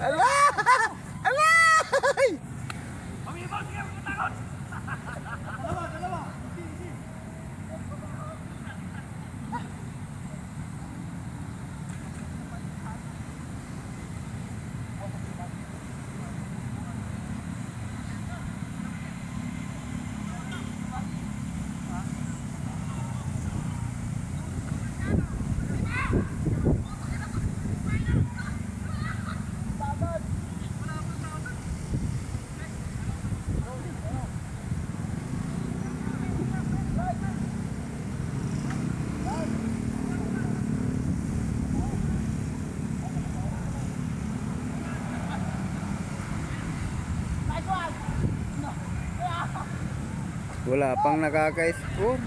Ala! Ala! Wala pang nakaka-score.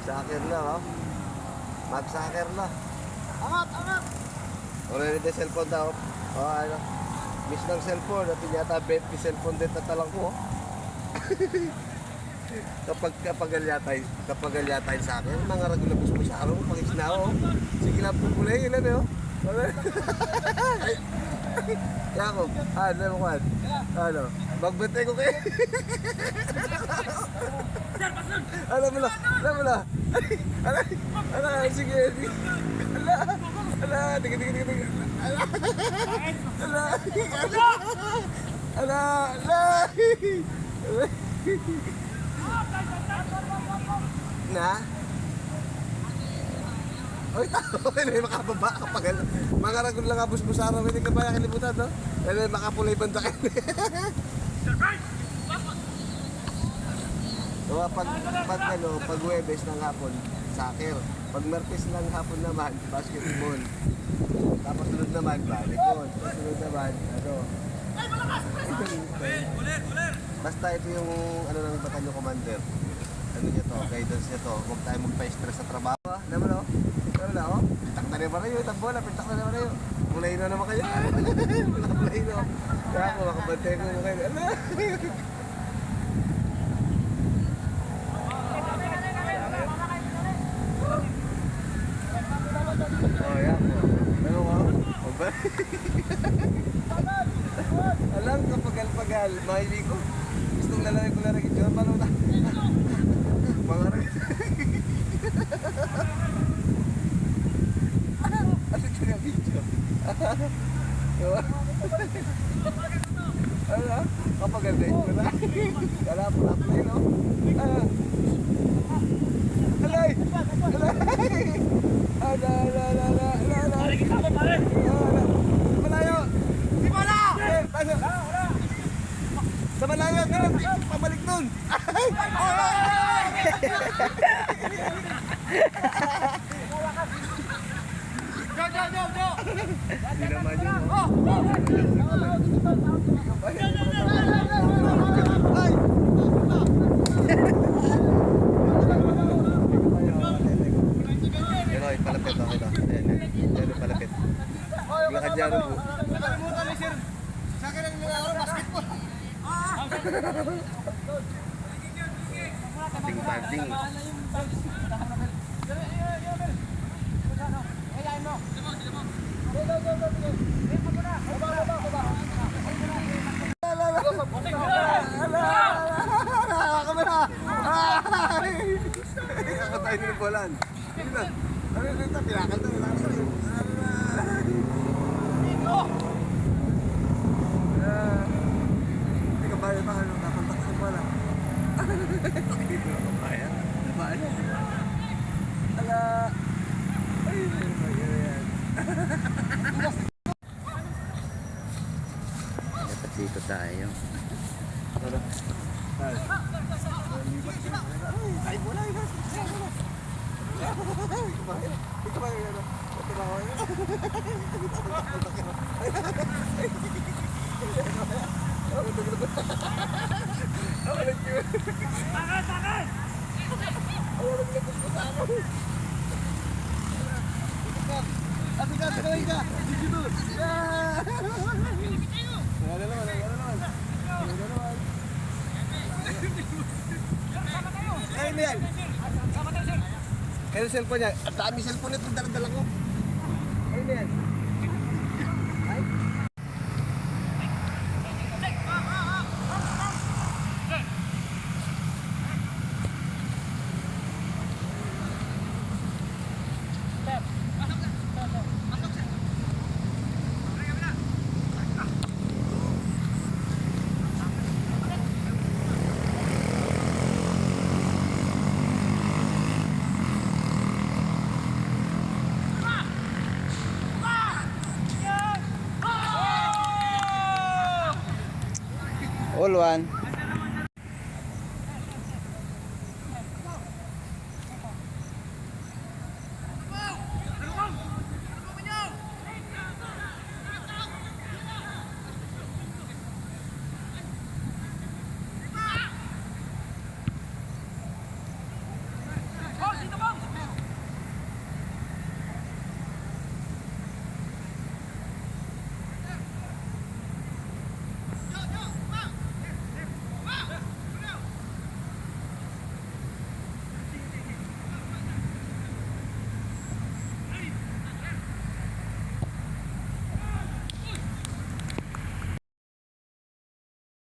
Magsakir na, oh. Magsakir na. Angat, angat! Already the cellphone daw. Oh, ano. Miss ng cellphone. At yata 20 cellphone din tatalang ko, oh. kapag alyatay sa akin, mga ragulabos mo sa araw, pag-is na, oh. Sige lang pupulay, ilan, oh. Yakob, ano mo kan? Ano? Magbantay ko kayo. Alam mo na. Sige. Ala, tingin. Ala. Na? Oy, may makababa kapag mga ragul lang abos mo sa araw, hindi ka ba nakalimutan, no? Dahil makapulay banda kayo. So, pag Huwebes ng hapon, soccer. Pag Martes ng hapon naman, basketball. Tapos sunod naman, volleyball. Tapos sunod naman, ano. Basta ito yung ano ng batalyon commander. Ano niya to, guidance niya to. Huwag tayo magpa-stress sa trabaho. Alam mo na, oh. Alam na, oh. Pintak na naman kayo, itang bola, pintak na naman kayo. Mulay na naman kayo. Mulay na. Kaya ako, makabantay ko naman kayo. Alam. Oh, yan po. Ano ko? Alam, kapagal-pagal, mahilig ko. Gustong lalaki ko lang rin ito. Paano na? Mga rin. Ano ito yung video? Ano? Kapagal-pagal ko na. Kala po na play, no? Alay! Malayo! Di wala! Sa malayo! Pabalik nun! Jo! Hindi naman yun. Ay! Palapit ako ito. Ayan, palapit. Lakad dyan po. Nakalimutan ni sir. Sa akin ang mga basketball. Ating banding. Ako tayo nilubulan. Ano dito? Pinakal na. Hindi ka bayan pa. Nakontak ko pala. Hindi ko na bayan. Bayan. Ala. Ay, yan. Dapat dito tayo. Ano? Ay, bola. Ito ba yun? Ito ba yun? Ako nag-cute. Takay! Ako nag-lapos ko sa ako. Ate ka, sakawin ka! Sige doon! Wala naman. Ayun na yan! Kaya yung cellphone niya, ang dami cellphone nito dala-dala ko. Ayun na yan. Ay? All one.